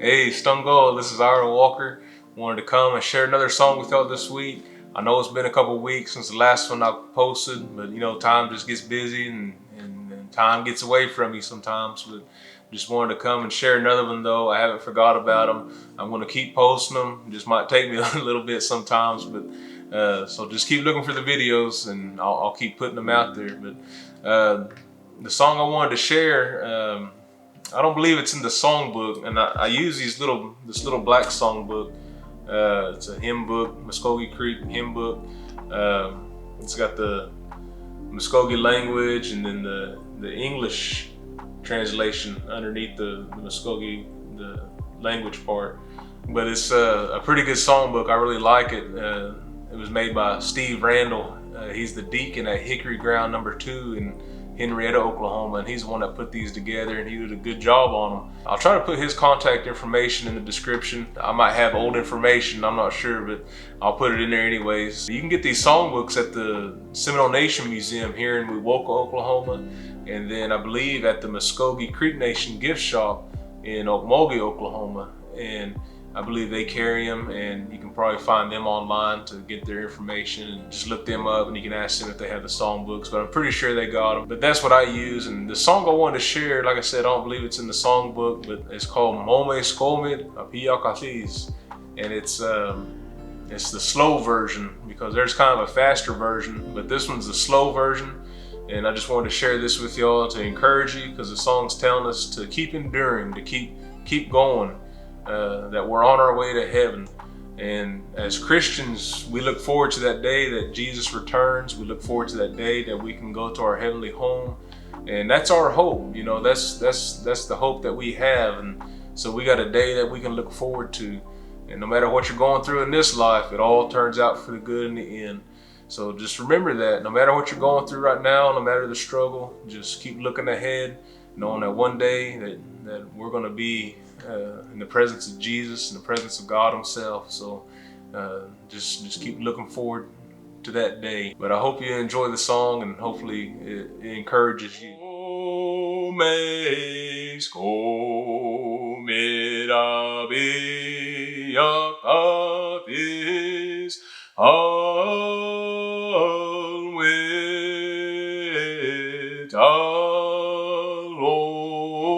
Hey, Stone Gold, this is Ira Walker. Wanted to come and share another song with y'all this week. I know it's been a couple weeks since the last one I posted, but time just gets busy and time gets away from me sometimes. But just wanted to come and share another one though. I haven't forgot about them. I'm going to keep posting them. It just might take me a little bit sometimes, but so just keep looking for the videos and I'll keep putting them out there. But the song I wanted to share, I don't believe it's in the songbook, and I use this little black songbook. It's a hymn book, Muskogee Creek hymn book. It's got the Muskogee language and then the English translation underneath the Muskogee, the language part. But it's a pretty good songbook. I really like it. It was made by Steve Randall. He's the deacon at Hickory Ground number 2 in Henrietta, Oklahoma, and he's the one that put these together, and he did a good job on them. I'll try to put his contact information in the description. I might have old information, I'm not sure, but I'll put it in there anyways. You can get these songbooks at the Seminole Nation Museum here in Wewoka, Oklahoma, and then I believe at the Muskogee Creek Nation gift shop in Okmulgee, Oklahoma, and I believe they carry them, and you can probably find them online to get their information and just look them up, and you can ask them if they have the songbooks, but I'm pretty sure they got them. But that's what I use, and the song I wanted to share, like I said, I don't believe it's in the songbook, but it's called Momis Komet Vpeyakvres, and it's the slow version because there's kind of a faster version, but this one's the slow version. And I just wanted to share this with y'all to encourage you because the song's telling us to keep enduring, to keep going. That we're on our way to heaven. And as Christians, we look forward to that day that Jesus returns. We look forward to that day that we can go to our heavenly home. And that's our hope. That's the hope that we have. And so we got a day that we can look forward to. And no matter what you're going through in this life, it all turns out for the good in the end. So just remember that no matter what you're going through right now, no matter the struggle, just keep looking ahead, knowing that one day that we're going to be in the presence of Jesus, in the presence of God himself. So just keep looking forward to that day. But I hope you enjoy the song and hopefully it encourages you. Momis Komet Vpeyakvres Momis Komet Vpeyakvres Momis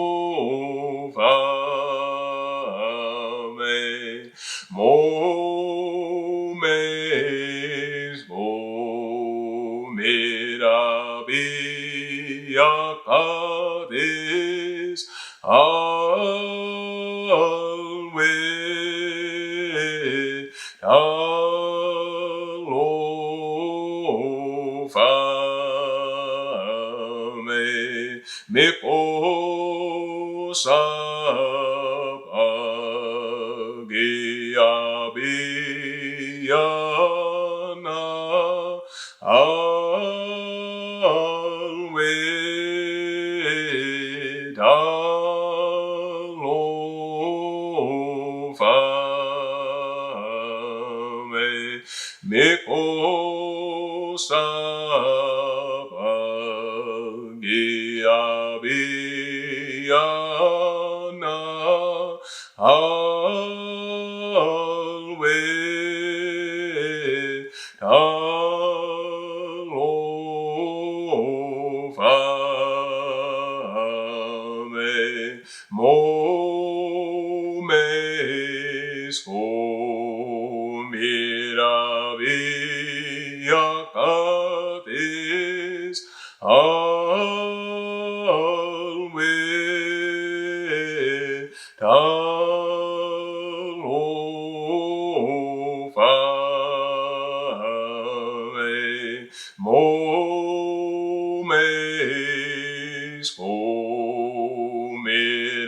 Komet Vpeyakvres Momis Komet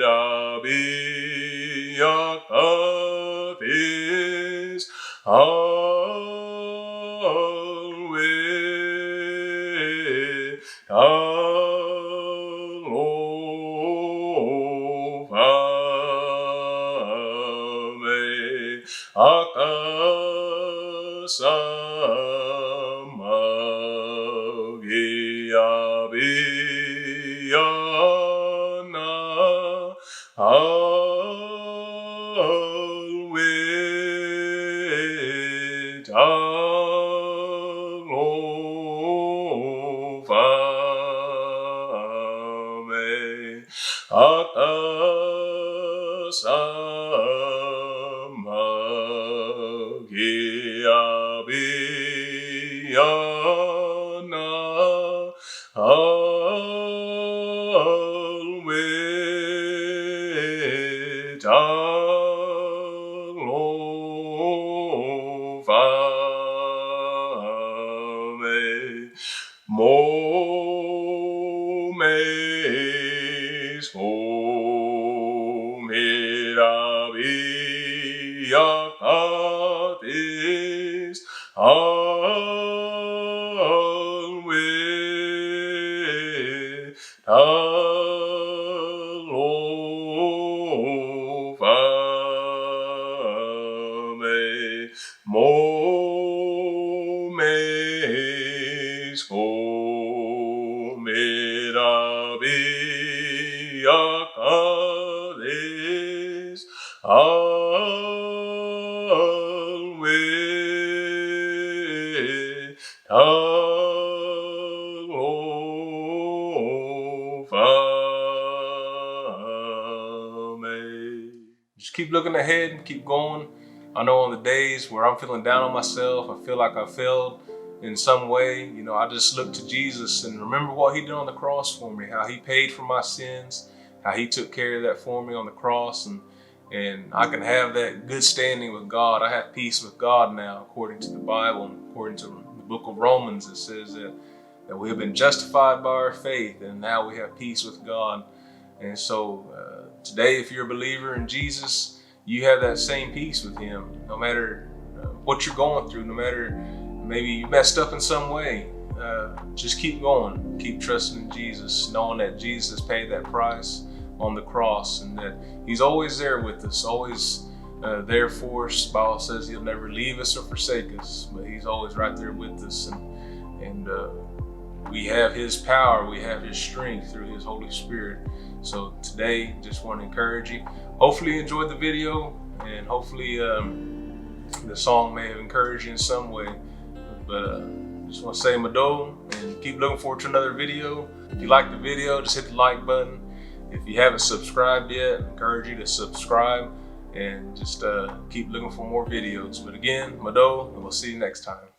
Vpeyakvres Akasamagia Momis Komet Vpeyakvres Momis Komet Vpeyakvres Just keep looking ahead and keep going. I know on the days where I'm feeling down on myself, I feel like I failed in some way, you know, I just look to Jesus and remember what he did on the cross for me, how he paid for my sins, how he took care of that for me on the cross, and I can have that good standing with God. I have peace with God now, according to the Bible, and according to the book of Romans. It says that we have been justified by our faith, and now we have peace with God. And so today, if you're a believer in Jesus, you have that same peace with him, no matter what you're going through, no matter maybe you messed up in some way. Just keep going, keep trusting in Jesus, knowing that Jesus paid that price on the cross and that he's always there with us, always there for us. The Bible says he'll never leave us or forsake us, but he's always right there with us. And we have his power, we have his strength through his Holy Spirit. So today, just want to encourage you. Hopefully you enjoyed the video, and hopefully the song may have encouraged you in some way. But just want to say Mado and keep looking forward to another video. If you like the video, just hit the like button. If you haven't subscribed yet, I encourage you to subscribe and just keep looking for more videos. But again, Mado, and we'll see you next time.